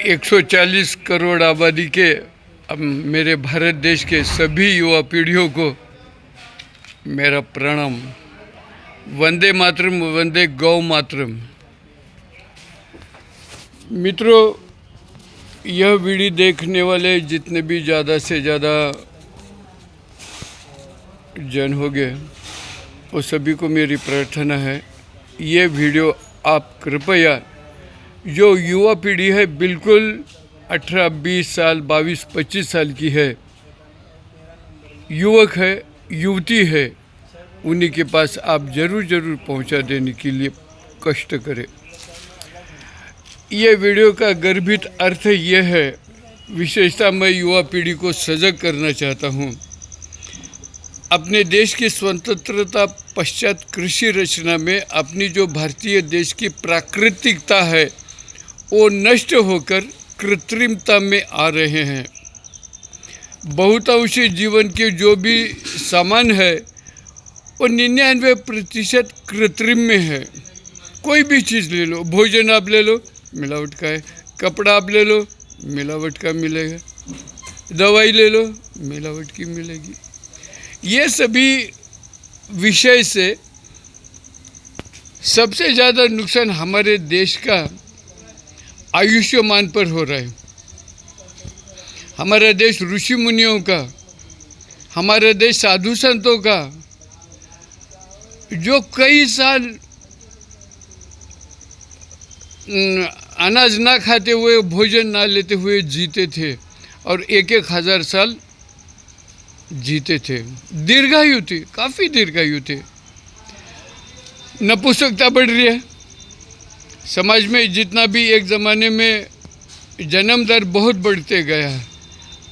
140 करोड़ आबादी के अब मेरे भारत देश के सभी युवा पीढ़ियों को मेरा प्रणाम। वंदे मातरम, वंदे गौ मातरम। मित्रों, यह वीडियो देखने वाले जितने भी ज़्यादा से ज़्यादा जन हो गए वो सभी को मेरी प्रार्थना है, ये वीडियो आप कृपया, जो युवा पीढ़ी है बिल्कुल 18, 20 साल, 22, 25 साल की है, युवक है, युवती है, उन्हीं के पास आप ज़रूर पहुंचा देने के लिए कष्ट करें। ये वीडियो का गर्भित अर्थ ये है, विशेषता मैं युवा पीढ़ी को सजग करना चाहता हूँ। अपने देश की स्वतंत्रता पश्चात कृषि रचना में अपनी जो भारतीय देश की प्राकृतिकता है वो नष्ट होकर कृत्रिमता में आ रहे हैं। बहुतांशी जीवन के जो भी सामान है वो 99% कृत्रिम में है। कोई भी चीज़ ले लो, भोजन आप ले लो, मिलावट का है, कपड़ा आप ले लो, मिलावट का मिलेगा, दवाई ले लो, मिलावट की मिलेगी। ये सभी विषय से सबसे ज़्यादा नुकसान हमारे देश का आयुष्मान पर हो रहा है। हमारा देश ऋषि मुनियों का, हमारा देश साधु संतों का, जो कई साल अनाज ना खाते हुए, भोजन ना लेते हुए जीते थे और 1,000 साल जीते थे, दीर्घायु थे, काफ़ी दीर्घायु थे। नपुंसकता बढ़ रही है समाज में, जितना भी एक ज़माने में जन्म दर बहुत बढ़ते गया है,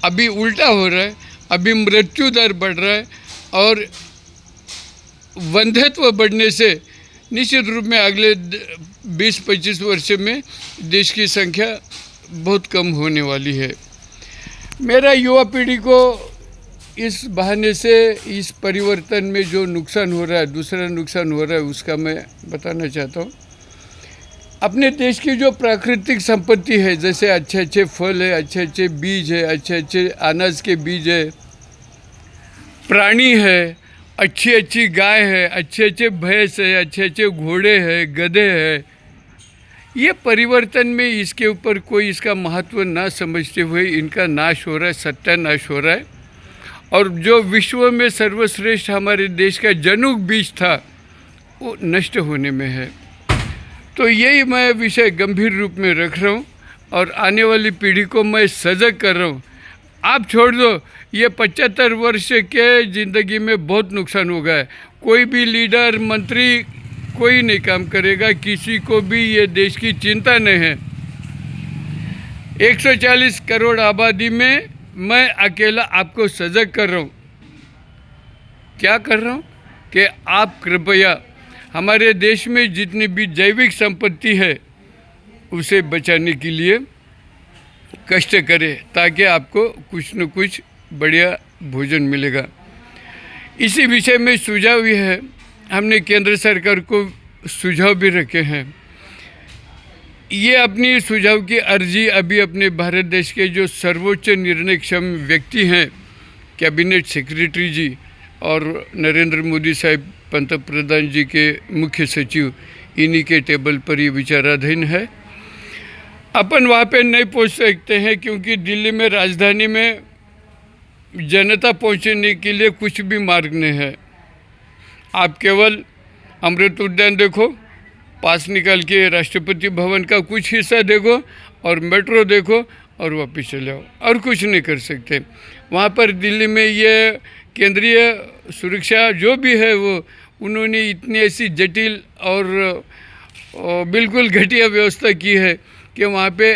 अभी उल्टा हो रहा है। अभी मृत्यु दर बढ़ रहा है और वंध्यत्व बढ़ने से निश्चित रूप में अगले 20-25 वर्ष में देश की संख्या बहुत कम होने वाली है। मेरा युवा पीढ़ी को इस बहाने से इस परिवर्तन में जो नुकसान हो रहा है, दूसरा नुकसान हो रहा है, उसका मैं बताना चाहता हूँ। अपने देश की जो प्राकृतिक संपत्ति है, जैसे अच्छे अच्छे फल है, अच्छे अच्छे बीज है, अच्छे अच्छे अनाज के बीज है, प्राणी है, अच्छी अच्छी गाय है, अच्छे अच्छे भैंस है, अच्छे अच्छे घोड़े हैं, गधे हैं, ये परिवर्तन में इसके ऊपर कोई इसका महत्व ना समझते हुए इनका नाश हो रहा है, सत्यानाश हो रहा है। और जो विश्व में सर्वश्रेष्ठ हमारे देश का जनुक बीज था वो नष्ट होने में है। तो यही मैं विषय गंभीर रूप में रख रहा हूँ और आने वाली पीढ़ी को मैं सजग कर रहा हूँ। आप छोड़ दो, ये 75 वर्ष के ज़िंदगी में बहुत नुकसान हो गया है। कोई भी लीडर, मंत्री कोई नहीं काम करेगा, किसी को भी ये देश की चिंता नहीं है। 140 करोड़ आबादी में मैं अकेला आपको सजग कर रहा हूँ। क्या कर रहा हूँ कि आप कृपया हमारे देश में जितनी भी जैविक संपत्ति है उसे बचाने के लिए कष्ट करें, ताकि आपको कुछ न कुछ बढ़िया भोजन मिलेगा। इसी विषय में सुझाव यह है, हमने केंद्र सरकार को सुझाव भी रखे हैं। ये अपनी सुझाव की अर्जी अभी अपने भारत देश के जो सर्वोच्च निर्णय क्षम व्यक्ति हैं, कैबिनेट सेक्रेटरी जी और नरेंद्र मोदी साहब पंतप्रधान जी के मुख्य सचिव, इन्हीं के टेबल पर ये विचाराधीन है। अपन वहाँ पे नहीं पहुँच सकते हैं क्योंकि दिल्ली में, राजधानी में जनता पहुँचने के लिए कुछ भी मार्ग नहीं है। आप केवल अमृत उद्यान देखो, पास निकाल के राष्ट्रपति भवन का कुछ हिस्सा देखो और मेट्रो देखो और वापस चले आओ, और कुछ नहीं कर सकते। वहाँ पर दिल्ली में ये केंद्रीय सुरक्षा जो भी है वो उन्होंने इतनी ऐसी जटिल और बिल्कुल घटिया व्यवस्था की है कि वहाँ पे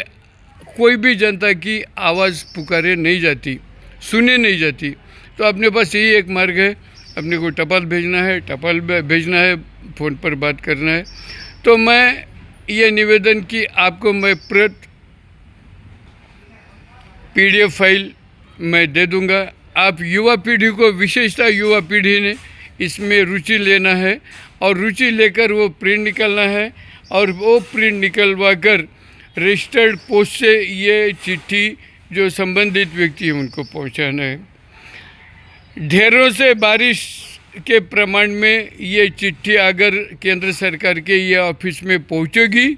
कोई भी जनता की आवाज़ पुकारे नहीं जाती, सुने नहीं जाती। तो अपने पास यही एक मार्ग है, अपने को टपाल भेजना है, फ़ोन पर बात करना है। तो मैं ये निवेदन कि आपको मैं PDF फाइल मैं दे दूंगा। आप युवा पीढ़ी को, विशेषतः युवा पीढ़ी ने इसमें रुचि लेना है और रुचि लेकर वो प्रिंट निकालना है और वो प्रिंट निकलवा कर रजिस्टर्ड पोस्ट से ये चिट्ठी जो संबंधित व्यक्ति है उनको पहुंचाना है। ढेरों से बारिश के प्रमाण में ये चिट्ठी अगर केंद्र सरकार के ये ऑफिस में पहुंचेगी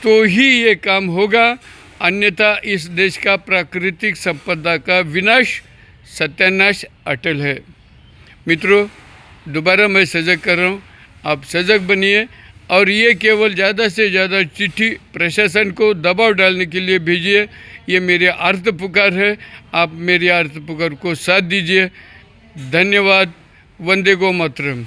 तो ही ये काम होगा, अन्यथा इस देश का प्राकृतिक संपदा का विनाश सत्यानाश अटल है। मित्रों, दोबारा मैं सजग कर रहा हूँ, आप सजग बनिए और ये केवल ज़्यादा से ज़्यादा चिट्ठी प्रशासन को दबाव डालने के लिए भेजिए। ये मेरी आर्त पुकार है, आप मेरी आर्त पुकार को साथ दीजिए। धन्यवाद। वंदे गो मातरम।